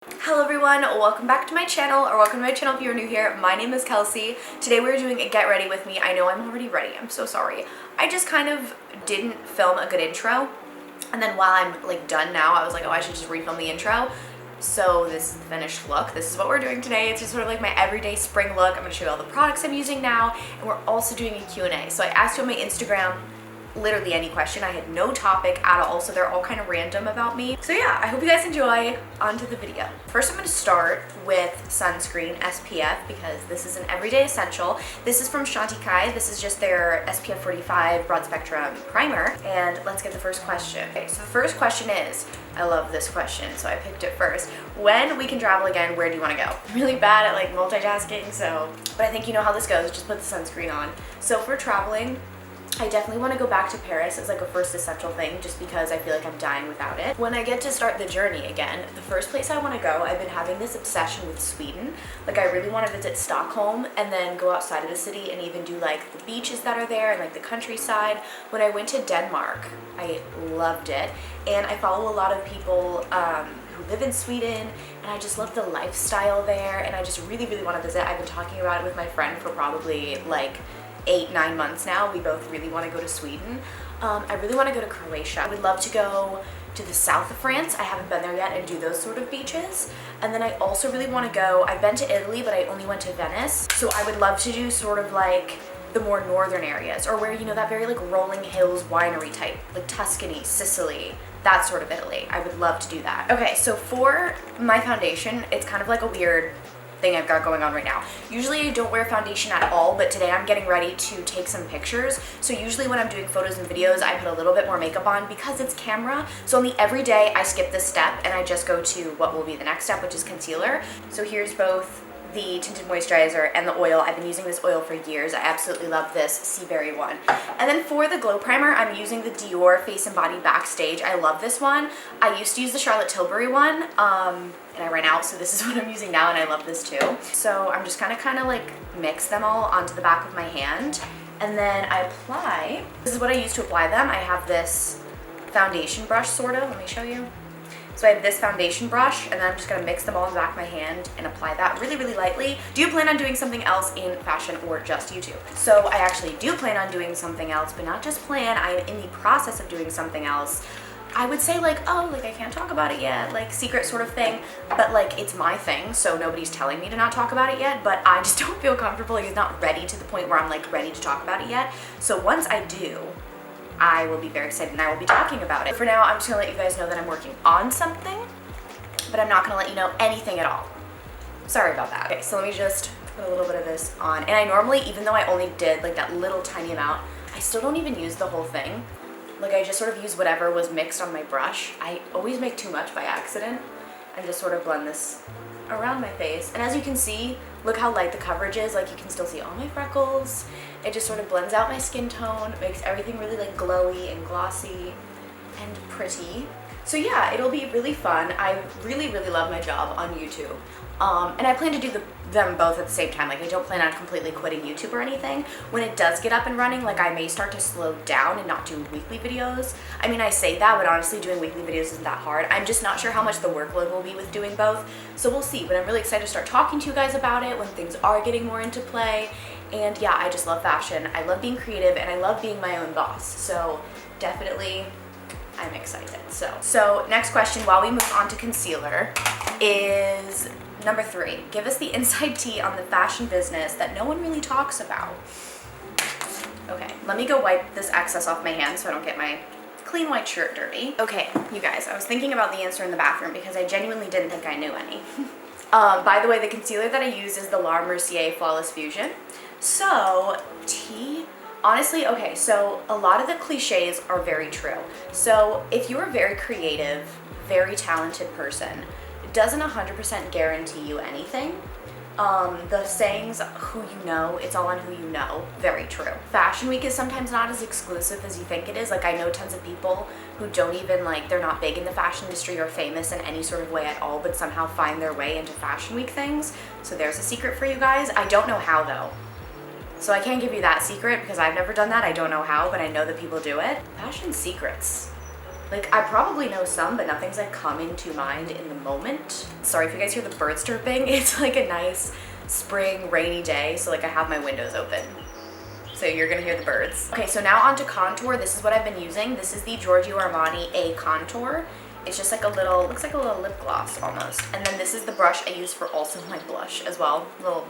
Hello everyone, welcome back to my channel, or welcome to my channel if you're new here. My name is Kelsey. Today we're doing a get ready with me. I know I'm already ready, I'm so sorry. I just kind of didn't film a good intro, and then while I'm like done now, I was like, oh, I should just refilm the intro. So this is the finished look. This is what we're doing today. It's just sort of like my everyday spring look. I'm gonna show you all the products I'm using now, and we're also doing a Q&A. So I asked you on my Instagram literally any question. I had no topic at all, so they're all kind of random about me. So yeah, I hope you guys enjoy. On to the video. First, I'm going to start with sunscreen SPF because this is an everyday essential. This is from Chantecaille. This is just their SPF 45 broad spectrum primer. And let's get the first question. Okay, so the first question is, I love this question, so I picked it first. When we can travel again, where do you want to go? I'm really bad at like multitasking, but I think you know how this goes. Just put the sunscreen on. So if we're traveling, I definitely want to go back to Paris as like a first essential thing, just because I feel like I'm dying without it. When I get to start the journey again, the first place I want to go, I've been having this obsession with Sweden. Like I really want to visit Stockholm and then go outside of the city and even do like the beaches that are there and like the countryside. When I went to Denmark, I loved it, and I follow a lot of people who live in Sweden, and I just love the lifestyle there, and I just really want to visit. I've been talking about it with my friend for probably like 8-9 months now. We both really want to go to Sweden. I really want to go to Croatia. I would love to go to the south of France. I haven't been there yet, and do those sort of beaches. And then I also really want to go, I've been to Italy, but I only went to Venice. So I would love to do sort of like the more northern areas, or where, you know, that very like rolling hills winery type, like Tuscany, Sicily, that sort of Italy. I would love to do that. Okay, so for my foundation, it's kind of like a weird thing I've got going on right now. Usually I don't wear foundation at all, but today I'm getting ready to take some pictures. So usually when I'm doing photos and videos, I put a little bit more makeup on because it's camera. So only every day I skip this step and I just go to what will be the next step, which is concealer. So here's both the tinted moisturizer and the oil. I've been using this oil for years. I absolutely love this Sea Berry one. And then for the glow primer, I'm using the Dior Face and Body Backstage. I love this one. I used to use the Charlotte Tilbury one, and I ran out, so this is what I'm using now, and I love this too. So I'm just gonna kind of like mix them all onto the back of my hand, and then I apply. This is what I use to apply them. I have this foundation brush, sort of. Let me show you. So I have this foundation brush, and then I'm just gonna mix them all in the back of my hand and apply that really lightly. Do you plan on doing something else in fashion or just YouTube? So I actually do plan on doing something else, but not just plan, I am in the process of doing something else. I would say like, oh, like I can't talk about it yet, like secret sort of thing, but like it's my thing, so nobody's telling me to not talk about it yet, but I just don't feel comfortable, like it's not ready to the point where I'm like ready to talk about it yet. So once I do, I will be very excited and I will be talking about it. For now, I'm just gonna let you guys know that I'm working on something, but I'm not gonna let you know anything at all. Sorry about that. Okay, so let me just put a little bit of this on. And I normally, even though I only did like that little tiny amount, I still don't even use the whole thing. Like I just sort of use whatever was mixed on my brush. I always make too much by accident and just sort of blend this around my face. And as you can see, look how light the coverage is. Like you can still see all my freckles. It just sort of blends out my skin tone, makes everything really like glowy and glossy and pretty. So yeah, it'll be really fun. I really love my job on YouTube. And I plan to do them both at the same time. Like I don't plan on completely quitting YouTube or anything. When it does get up and running, like I may start to slow down and not do weekly videos. I mean, I say that, but honestly doing weekly videos isn't that hard. I'm just not sure how much the workload will be with doing both. So we'll see, but I'm really excited to start talking to you guys about it when things are getting more into play. And yeah, I just love fashion. I love being creative, and I love being my own boss. So definitely I'm excited. So next question, while we move on to concealer, is number 3. Give us the inside tea on the fashion business that no one really talks about. Okay, let me go wipe this excess off my hands so I don't get my clean white shirt dirty. Okay, you guys, I was thinking about the answer in the bathroom because I genuinely didn't think I knew any. By the way, the concealer that I use is the La Mercier Flawless Fusion. So, tea, honestly, okay, so a lot of the cliches are very true. So if you're a very creative, very talented person, it doesn't 100% guarantee you anything. The sayings, who you know, it's all on who you know, very true. Fashion week is sometimes not as exclusive as you think it is. Like I know tons of people who don't even like, they're not big in the fashion industry or famous in any sort of way at all, but somehow find their way into fashion week things. So there's a secret for you guys. I don't know how though. So I can't give you that secret because I've never done that. I don't know how, but I know that people do it. Fashion secrets. Like, I probably know some, but nothing's like coming to mind in the moment. Sorry if you guys hear the birds chirping. It's like a nice spring rainy day, so like I have my windows open. So you're gonna hear the birds. Okay, so now on to contour. This is what I've been using. This is the Giorgio Armani A Contour. It's just like a little, looks like a little lip gloss almost. And then this is the brush I use for also my blush as well. Little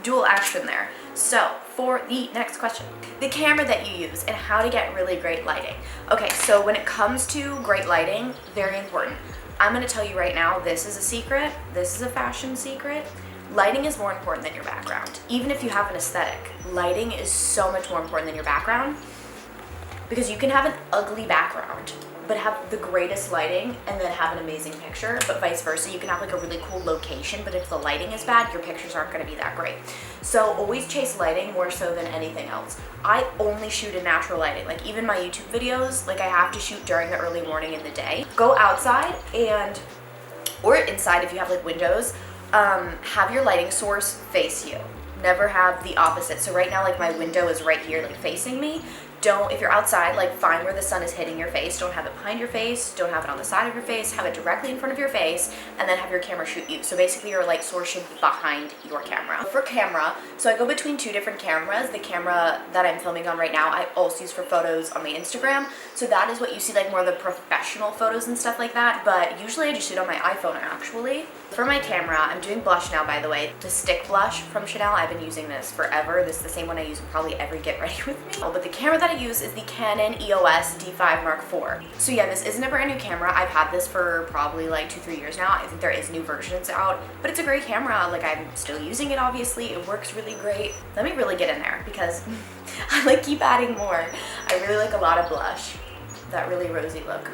dual action there. So for the next question, the camera that you use and how to get really great lighting. Okay, so when it comes to great lighting, very important. I'm gonna tell you right now, this is a secret. This is a fashion secret. Lighting is more important than your background. Even if you have an aesthetic, lighting is so much more important than your background, because you can have an ugly background but have the greatest lighting and then have an amazing picture, but vice versa. You can have like a really cool location, but if the lighting is bad, your pictures aren't gonna be that great. So always chase lighting more so than anything else. I only shoot in natural lighting. Like even my YouTube videos, like I have to shoot during the early morning in the day. Go outside and, or inside if you have like windows, have your lighting source face you. Never have the opposite. So right now, like my window is right here, like facing me. Don't, if you're outside, like find where the sun is hitting your face. Don't have it behind your face. Don't have it on the side of your face. Have it directly in front of your face, and then have your camera shoot you. So basically your light source should be behind your camera. For camera, so I go between two different cameras. The camera that I'm filming on right now, I also use for photos on my Instagram. So that is what you see, like more of the professional photos and stuff like that. But usually I just shoot on my iPhone actually. For my camera, I'm doing blush now, by the way. The stick blush from Chanel, I've been using this forever. This is the same one I use in probably every get ready with me. Oh, but the camera that I use is the Canon EOS D5 Mark IV. So yeah, this isn't a brand new camera. I've had this for probably like 2-3 years now. I think there is new versions out, but it's a great camera. Like I'm still using it, obviously. It works really great. Let me really get in there because I like keep adding more. I really like a lot of blush. That really rosy look.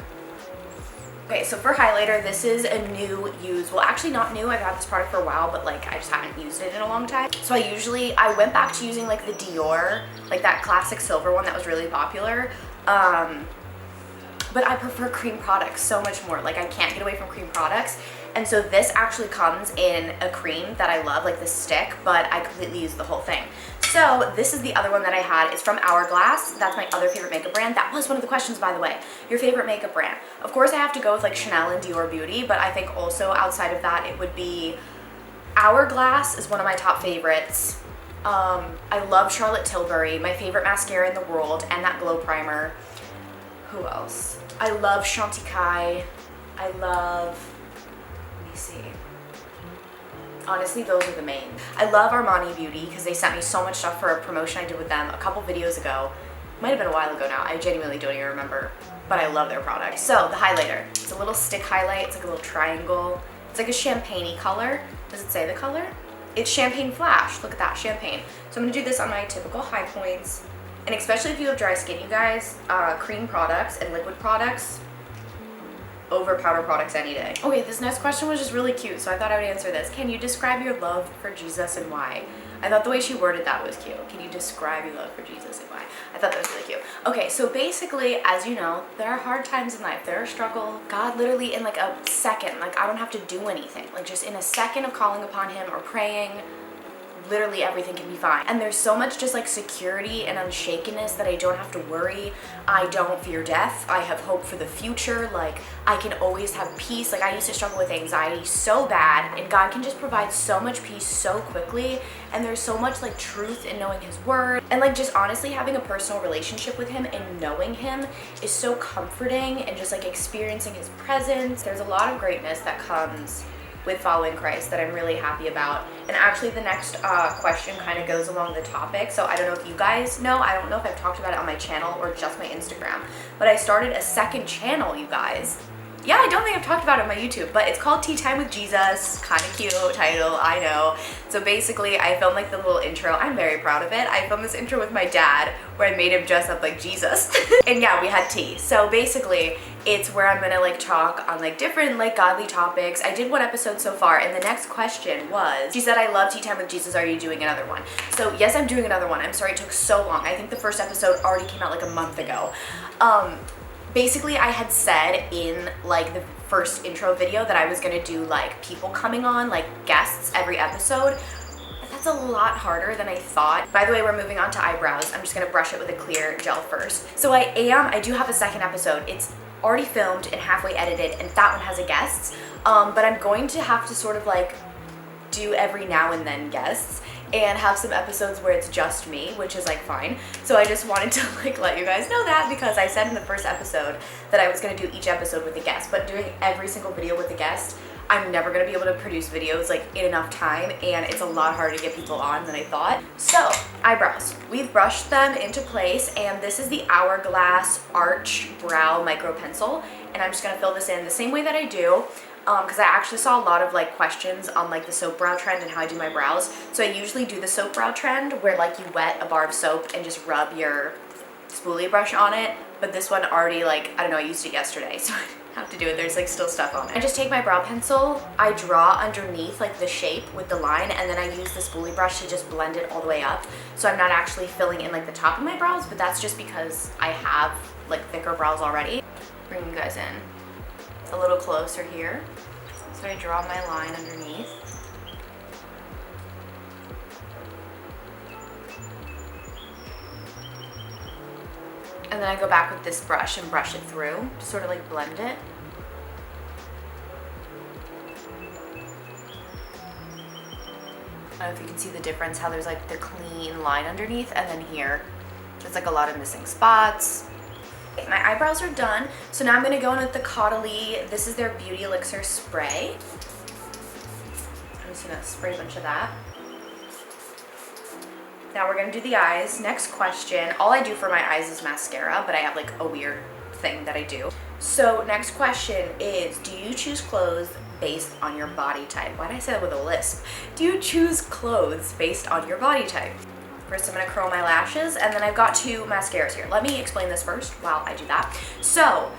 Okay, so for highlighter, this is a new use. Well, actually not new. I've had this product for a while, but like I just haven't used it in a long time. So I went back to using like the Dior, like that classic silver one that was really popular. But I prefer cream products so much more. Like I can't get away from cream products. And so this actually comes in a cream that I love, like the stick, but I completely use the whole thing. So this is the other one that I had. It's from Hourglass. That's my other favorite makeup brand. That was one of the questions, by the way. Your favorite makeup brand. Of course, I have to go with like Chanel and Dior Beauty, but I think also outside of that, it would be Hourglass is one of my top favorites. I love Charlotte Tilbury, my favorite mascara in the world, and that glow primer. Who else? I love Chantecaille. I love, let me see. Honestly, those are the main. I love Armani Beauty because they sent me so much stuff for a promotion I did with them a couple videos ago. Might have been a while ago now. I genuinely don't even remember, but I love their product. So the highlighter, it's a little stick highlight. It's like a little triangle. It's like a champagne-y color. Does it say the color? It's Champagne Flash. Look at that, champagne. So I'm gonna do this on my typical high points. And especially if you have dry skin, you guys, cream products and liquid products over powder products any day. Okay, this next question was just really cute, so I thought I would answer this. Can you describe your love for Jesus and why? I thought the way she worded that was cute. Can you describe your love for Jesus and why? I thought that was really cute. Okay, so basically, as you know, there are hard times in life. There are struggle. God literally in like a second, like I don't have to do anything. Like just in a second of calling upon him or praying, literally everything can be fine. And there's so much just like security and unshakenness that I don't have to worry. I don't fear death. I have hope for the future. Like I can always have peace. Like I used to struggle with anxiety so bad, and God can just provide so much peace so quickly. And there's so much like truth in knowing his word, and like just honestly having a personal relationship with him and knowing him is so comforting, and just like experiencing his presence. There's a lot of greatness that comes with following Christ that I'm really happy about. And actually the next question kind of goes along the topic. So I don't know if you guys know, I don't know if I've talked about it on my channel or just my Instagram, but I started a second channel, you guys. Yeah, I don't think I've talked about it on my YouTube, but it's called Tea Time with Jesus. Kind of cute title, I know. So basically, I filmed like the little intro. I'm very proud of it. I filmed this intro with my dad where I made him dress up like Jesus. And yeah, we had tea. So basically, it's where I'm gonna like talk on like different like godly topics. I did one episode so far, and the next question was, she said, I love Tea Time with Jesus. Are you doing another one? So yes, I'm doing another one. I'm sorry it took so long. I think the first episode already came out like a month ago. Basically, I had said in like the first intro video that I was gonna do like people coming on, like guests every episode. But that's a lot harder than I thought. By the way, we're moving on to eyebrows. I'm just gonna brush it with a clear gel first. So I do have a second episode. It's already filmed and halfway edited, and that one has a guest. But I'm going to have to sort of like do every now and then guests and have some episodes where it's just me, which is like fine. So I just wanted to like let you guys know that, because I said in the first episode that I was gonna do each episode with a guest, but doing every single video with a guest, I'm never gonna be able to produce videos like in enough time, and it's a lot harder to get people on than I thought. So, eyebrows. We've brushed them into place, and this is the Hourglass Arch Brow Micro Pencil, and I'm just gonna fill this in the same way that I do, because I actually saw a lot of like questions on like the soap brow trend and how I do my brows. So I usually do the soap brow trend where like you wet a bar of soap and just rub your spoolie brush on it, but this one already, like, I don't know, I used it yesterday, so I have to do it. There's like still stuff on it. I just take my brow pencil, I draw underneath like the shape with the line, and then I use the spoolie brush to just blend it all the way up. So I'm not actually filling in like the top of my brows, but that's just because I have like thicker brows already. Bring you guys in a little closer here. So I draw my line underneath. And then I go back with this brush and brush it through to sort of like blend it. I don't know if you can see the difference, how there's like the clean line underneath, and then here there's like a lot of missing spots. My eyebrows are done, so now I'm going to go in with the Caudalie. This is their Beauty Elixir spray. I'm just going to spray a bunch of that. Now we're going to do the eyes. Next question. All I do for my eyes is mascara, but I have like a weird thing that I do. So next question is, do you choose clothes based on your body type? Why did I say that with a lisp? Do you choose clothes based on your body type? First, I'm going to curl my lashes, and then I've got two mascaras here. Let me explain this first while I do that. So,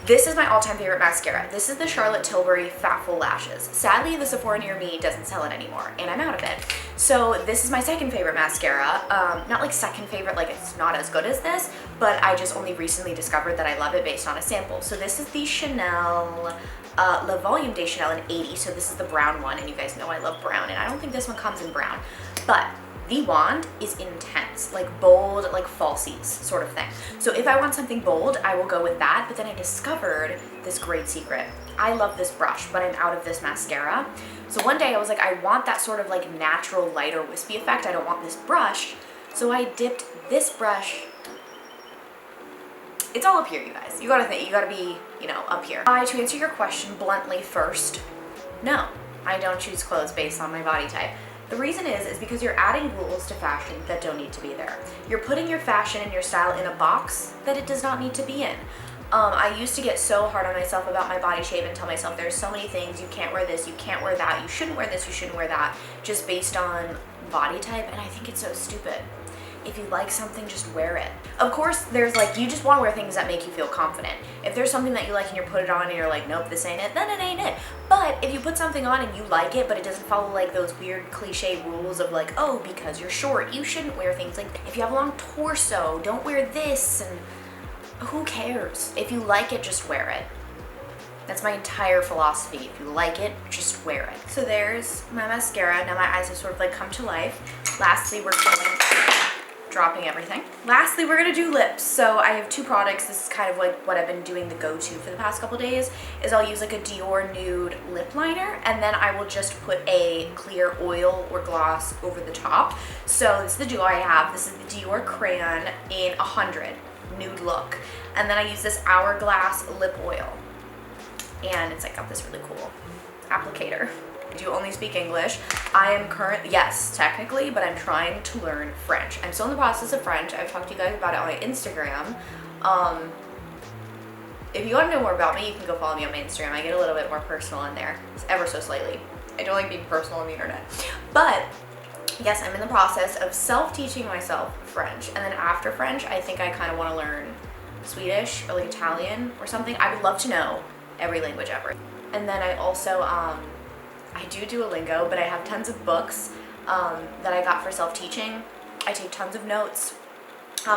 this is my all-time favorite mascara. This is the Charlotte Tilbury Fatful Lashes. Sadly, the Sephora near me doesn't sell it anymore, and I'm out of it. So, this is my second favorite mascara. Not like second favorite, like it's not as good as this, but I just only recently discovered that I love it based on a sample. So, this is the Chanel Le Volume de Chanel in 80. So, this is the brown one, and you guys know I love brown, and I don't think this one comes in brown. But the wand is intense, like bold, like falsies sort of thing. So if I want something bold, I will go with that. But then I discovered this great secret. I love this brush, but I'm out of this mascara. So one day I was like, I want that sort of like natural, lighter, wispy effect. I don't want this brush. So I dipped this brush. It's all up here, you guys. You gotta think, you gotta be, you know, up here. To answer your question bluntly first, no, I don't choose clothes based on my body type. The reason is because you're adding rules to fashion that don't need to be there. You're putting your fashion and your style in a box that it does not need to be in. I used to get so hard on myself about my body shape and tell myself there's so many things, you can't wear this, you can't wear that, you shouldn't wear this, you shouldn't wear that, just based on body type, and I think it's so stupid. If you like something, just wear it. Of course, there's like, you just want to wear things that make you feel confident. If there's something that you like and you put it on and you're like, nope, this ain't it, then it ain't it. But if you put something on and you like it, but it doesn't follow like those weird cliche rules of like, oh, because you're short, you shouldn't wear things like, if you have a long torso, don't wear this, and who cares? If you like it, just wear it. That's my entire philosophy. If you like it, just wear it. So there's my mascara. Now my eyes have sort of like come to life. Lastly, we're going dropping everything. Lastly, we're gonna do lips. So I have two products. This is kind of like what I've been doing the go-to for the past couple days, is I'll use like a Dior nude lip liner, and then I will just put a clear oil or gloss over the top. So this is the duo I have. This is the Dior Crayon in 100 nude look. And then I use this Hourglass lip oil. And it's like got this really cool applicator. I do only speak English. I am yes, technically, but I'm trying to learn French. I'm still in the process of French. I've talked to you guys about it on my Instagram. If you want to know more about me, you can go follow me on my Instagram. I get a little bit more personal in there, ever so slightly. I don't like being personal on the internet. But yes, I'm in the process of self-teaching myself French. And then after French, I think I kind of want to learn Swedish or like Italian or something. I would love to know every language ever. And then I also, I do Duolingo, but I have tons of books that I got for self-teaching. I take tons of notes.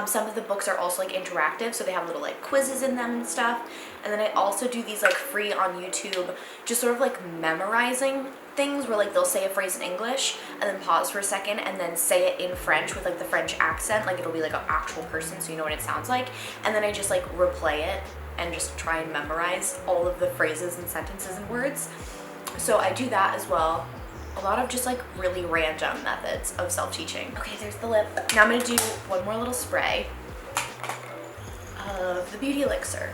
Some of the books are also like interactive, so they have little like quizzes in them and stuff. And then I also do these like free on YouTube, just sort of like memorizing things where like they'll say a phrase in English and then pause for a second and then say it in French with like the French accent. Like it'll be like an actual person, so you know what it sounds like. And then I just like replay it and just try and memorize all of the phrases and sentences and words. So I do that as well. A lot of just like really random methods of self-teaching. Okay, there's the lip. Now I'm gonna do one more little spray of the Beauty Elixir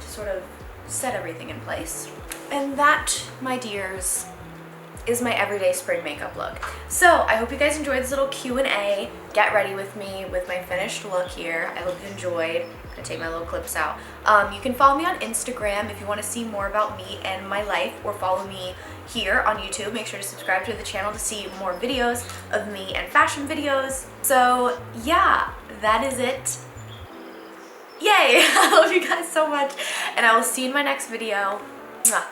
to sort of set everything in place. And that, my dears, is my everyday spring makeup look. So I hope you guys enjoyed this little Q&A. Get ready with me with my finished look here. I hope you enjoyed. I'm gonna take my little clips out. You can follow me on Instagram if you want to see more about me and my life, or follow me here on YouTube. Make sure to subscribe to the channel to see more videos of me and fashion videos. So yeah, that is it. Yay! I love you guys so much, and I will see you in my next video. Mwah.